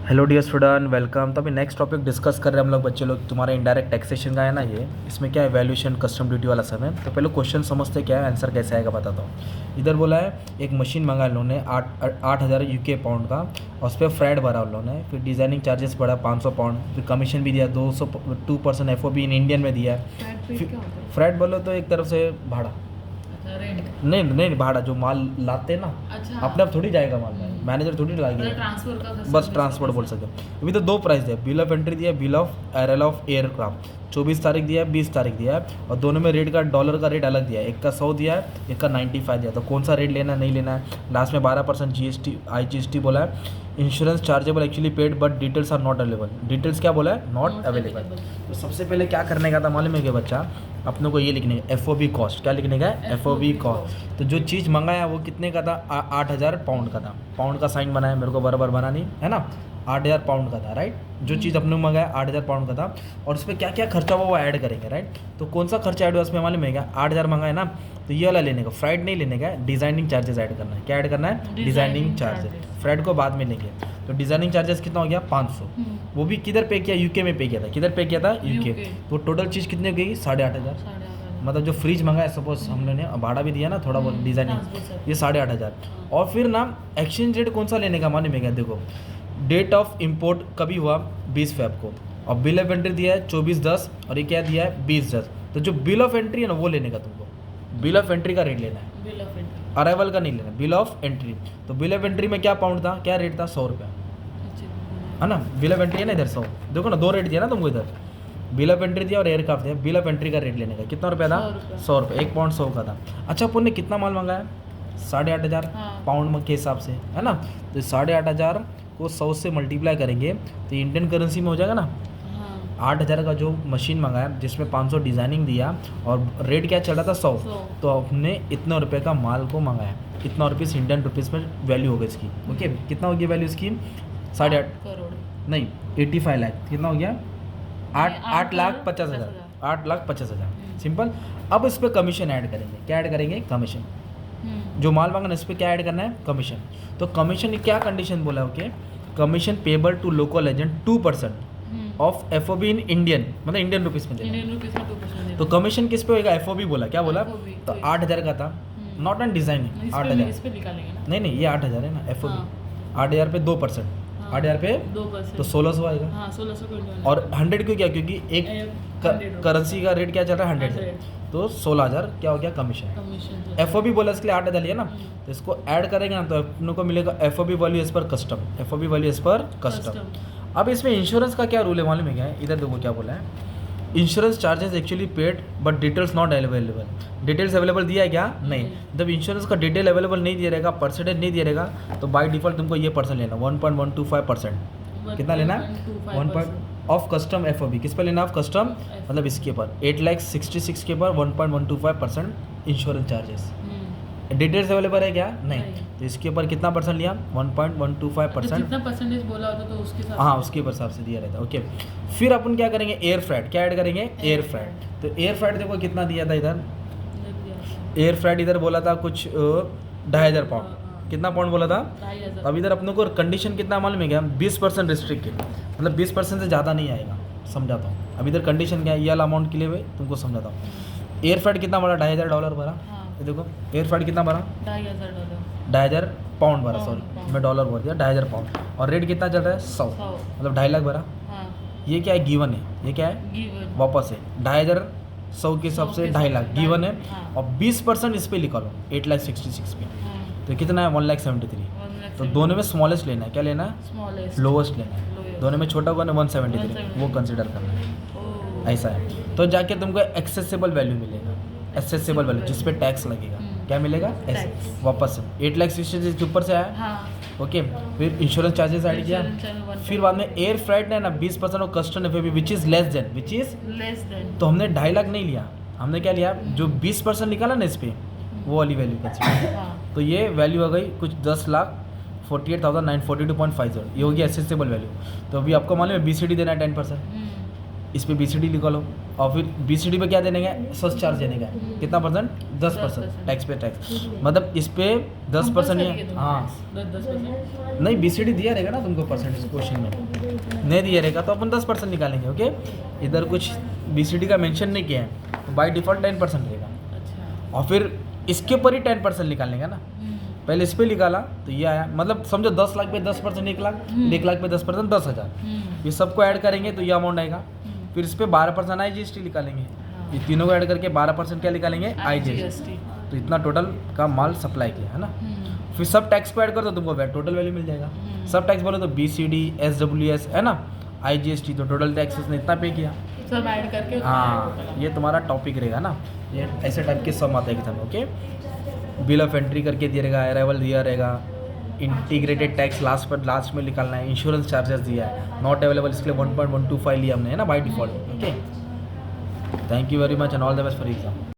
Hello dear student, welcome. तो अभी next topic discuss कर रहे हैं हम लोग बच्चे लोग। तुम्हारा इनडायरेक्ट टैक्सेशन का है ना ये। इसमें क्या है, वैल्यूएशन कस्टम ड्यूटी वाला सब है। तो पहले क्वेश्चन समझते क्या है, आंसर कैसे आएगा बताता हूँ। इधर बोला है एक मशीन मंगा इन लोगों ने 8,000 यूके पाउंड का, और उस पर फ्रैड भरा उन लोगों ने। फिर डिज़ाइनिंग चार्जेस बढ़ा 500 पाउंड, फिर कमीशन भी दिया 2% FOB इन इंडियन में दिया है। फ्रैड बोलो तो एक तरफ से भाड़ा, नहीं नहीं भाड़ा जो माल लाते हैं ना। अच्छा, अपने आप थोड़ी जाएगा माल, मैनेजर थोड़ी लाएगी, ट्रांसफर का बस ट्रांसपोर्ट बोल सकते हो। अभी तो दो प्राइस दिया, बिल ऑफ एंट्री दिया, bill of arrival of aircraft 24 तारीख दिया है, 20 तारीख दिया है, और दोनों में रेट का डॉलर का रेट अलग दिया है। एक का 100 दिया है, एक का 95 दिया है। तो कौन सा रेट लेना है नहीं लेना है। लास्ट में 12% GST IGST बोला है। Insurance chargeable actually paid but details are not available. Details क्या बोला है, नॉट अवेलेबल। तो सबसे पहले क्या करने का था मालूम है कि बच्चा, अपने को ये लिखने का FOB कॉस्ट। क्या लिखने का है, FOB कॉस्ट। तो जो चीज़ मंगाया वो कितने का था, 8,000 पाउंड का था। पाउंड का साइन बनाया, मेरे को बराबर बना नहीं है ना। 8,000 पाउंड का था, राइट। जो चीज़ अपने मंगाया 8,000 पाउंड का था, और उस पर क्या क्या खर्चा हुआ वो ऐड करेंगे, राइट। तो कौन सा खर्चा ऐड हुआ उसमें मालूम है क्या, 8,000 मंगाया ना, तो ये वाला लेने का, फ्राइड नहीं लेने का, डिज़ाइनिंग चार्जेस ऐड करना है। क्या ऐड करना है, डिज़ाइनिंग चार्जेस। फ्राइड को बाद में लेंगे। तो डिज़ाइनिंग चार्जेस कितना हो गया, 500। वो भी किधर पे किया, यूके में पे किया था। किधर पे किया था, यूके। तो टोटल चीज़ कितने गई, 8,500। मतलब जो फ्रिज मंगाया सपोज हमने ने भाड़ा भी दिया ना थोड़ा बहुत डिज़ाइनिंग, ये 8,500। और फिर ना एक्सचेंज रेट कौन सा लेने का मालूम है क्या, देखो डेट ऑफ इम्पोर्ट कभी हुआ 20 फेब को, और बिल ऑफ एंट्री दिया है 24/10, और ये क्या दिया है 20/10। तो जो बिल ऑफ एंट्री है ना वो लेने का तुमको, बिल ऑफ एंट्री का रेट लेना है, बिल ऑफ एंट्री, अराइवल का नहीं लेना, बिल ऑफ एंट्री। तो बिल ऑफ एंट्री में क्या पाउंड था, क्या रेट था, 100 रुपया है ना। बिल ऑफ एंट्री है ना इधर 100, देखो ना 2 रेट दिया ना तुमको इधर, बिल ऑफ एंट्री दिया और एयरक्राफ्ट दिया। बिल ऑफ एंट्री का रेट लेने का कितना रुपया था, 100 रुपये। 1 पाउंड 100 का था। अच्छा अपन ने कितना माल मंगाया, 8,500 पाउंड के हिसाब से है ना। तो 8,500 को 100 से मल्टीप्लाई करेंगे तो इंडियन करेंसी में हो जाएगा ना। 8,000 का जो मशीन मंगाया जिसमें 500 डिज़ाइनिंग दिया, और रेट क्या चल रहा था 100, तो हमने इतना रुपये का माल को मंगाया। इतना रुपीज़ इंडियन रुपीज़ में वैल्यू हो गई इसकी। ओके, कितना हो गया वैल्यू इसकी, 8.5 करोड़ नहीं 85 लाख। कितना हो गया, 8,50,000, 8,50,000 सिंपल। अब इस पर कमीशन ऐड करेंगे। क्या ऐड करेंगे, कमीशन। जो माल मांगना इस पर क्या ऐड करना है, कमीशन। तो कमीशन की क्या कंडीशन बोला, okay, commission payable to local agent 2% of FOB in Indian, मतलब इंडियन रुपीज़ में देना। तो कमीशन किस पे होगा, FOB बोला, क्या बोला, तो 8,000 का था, नॉट ऑन डिज़ाइनिंग 8,000। नहीं नहीं ये 8,000 है ना, FOB 8,000 पे 2%, 8,000 पे 2%, तो 1,600 आएगा। 1600 और 100 क्यों, क्या, क्योंकि एक करेंसी का रेट क्या चल रहा है 100, तो 16,000 क्या हो गया कमीशन। FOB बोला इसके लिए 8,000 लिया ना, तो इसको ऐड करेंगे ना तो अपने को मिलेगा FOB value as per custom, FOB value as per custom. अब इसमें इंश्योरेंस का क्या रूल है मालूम है क्या है, इधर देखो क्या बोला है, insurance charges actually paid but details not available. Details available दिया है क्या, नहीं। जब इंश्योरेंस का डिटेल अवेलेबल नहीं दिया रहेगा, परसेंटेज नहीं दिया रहेगा, तो बाय डिफॉल्ट तुमको ये परसेंट लेना, 1.125%। कितना लेना, 1 ऑफ कस्टम FOB। किस पर लेना, ऑफ कस्टम, मतलब इसके ऊपर 8,66,000 के ऊपर 1.125% इंश्योरेंस चार्जेस। डिटेल्स अवेलेबल है क्या, नहीं। तो इसके ऊपर कितना परसेंट लिया, 1.125%। जितना परसेंटेज बोला होता तो उसके साथ, हाँ उसके हिसाब से दिया रहता है। ओके, फिर अपन क्या करेंगे, एयर फ्राइड। क्या ऐड करेंगे, एयर फ्राइड। तो एयर फ्राइड देखो कितना दिया था इधर, एयर फ्राइड इधर बोला था कुछ 2,500 पाउंड। कितना पाउंड बोला था, 2,500। अब इधर अपने को कंडीशन कितना मालूम है क्या, 20% रिस्ट्रिक्टेड, मतलब 20% से ज़्यादा नहीं आएगा। समझाता हूँ अब इधर कंडीशन क्या है, ये वाला अमाउंट के लिए तुमको समझाता हूँ। एयर फ्राइड कितना भरा, $2,500 भरा। ये देखो एयर फ्राइड कितना भरा, $2,500, 2,000 पाउंड भरा, सॉरी मैं डॉलर बोल दिया, 2,000 पाउंड। और रेट कितना चल रहा है, 100, मतलब 2.5 लाख भरा। ये क्या है, गिवन है, ये क्या है, वापस है 2,000 100 के हिसाब से 2.5 लाख गिवन है। और 20% इस पर लिखा लो 8,66,000 पे, तो कितना है 1,73,000। तो दोनों में स्मॉलेस्ट लेना है, क्या लेना है, लोवेस्ट लेना है। दोनों में छोटा कौन है, 173, वो कंसिडर करना है, ऐसा है। तो जाके तुमको एक्सेसिबल वैल्यू मिलेगा, एक्सेसिबल वैल्यू जिस पे टैक्स लगेगा। क्या मिलेगा, वापस 8,66,000 के ऊपर से आया। ओके, फिर इंश्योरेंस चार्जेस ऐड किया। फिर बाद में एयर फ्राइट है ना 20% of custom FOB which is less than, तो हमने 2.5 लाख नहीं लिया, हमने क्या लिया, जो 20% निकाला ना इस पर वो वाली वैल्यू कंसिडर। तो ये वैल्यू आ गई कुछ 10,48,942.50, ये होगी एक्सेसिबल वैल्यू। तो अभी आपको मालूम है BCD देना है 10%, इस पे BCD निकालो और फिर BCD पे क्या देने का है, सेस चार्ज देने का है, कितना परसेंट, 10%, टैक्स पे टैक्स, मतलब इस पे 10% है। हाँ 10%। नहीं, BCD दिया रहेगा ना तुमको परसेंटेज क्वेश्चन में, नहीं दिया रहेगा तो अपन 10% निकालेंगे। ओके, इधर कुछ BCD का मेंशन नहीं किया है तो बाय डिफ़ॉल्ट 10% रहेगा, अच्छा। और फिर इसके ऊपर ही 10% निकालने का ना। पहले इस पे निकाला तो ये आया, मतलब समझो 10 लाख पे 10%, 1 लाख, 1 लाख पे 10%, 10,000, ये सबको ऐड करेंगे तो ये अमाउंट आएगा। फिर इस पे 12% IGST निकालेंगे, ये तीनों को ऐड करके 12% क्या निकालेंगे, IGST। तो इतना टोटल का माल सप्लाई किया है ना। फिर सब टैक्स को ऐड कर दो, तुमको टोटल वैल्यू मिल जाएगा। सब टैक्स बोलो तो BCD, SWS है ना, IGST, तो टोटल टैक्स उसने इतना पे किया। सब ऐड करके हाँ, ये तुम्हारा टॉपिक रहेगा ना, ये ऐसे टाइप के सम आते हैं एग्जाम में। ओके, बिल ऑफ एंट्री करके दिया रहेगा, अराइवल दिया रहेगा, इंटीग्रेटेड टैक्स लास्ट में निकालना है, इंश्योरेंस चार्जेस दिया है, नॉट अवेलेबल, इसके लिए 1.125 लिया हमने है ना by default. Okay, thank you very much and all the best for exam.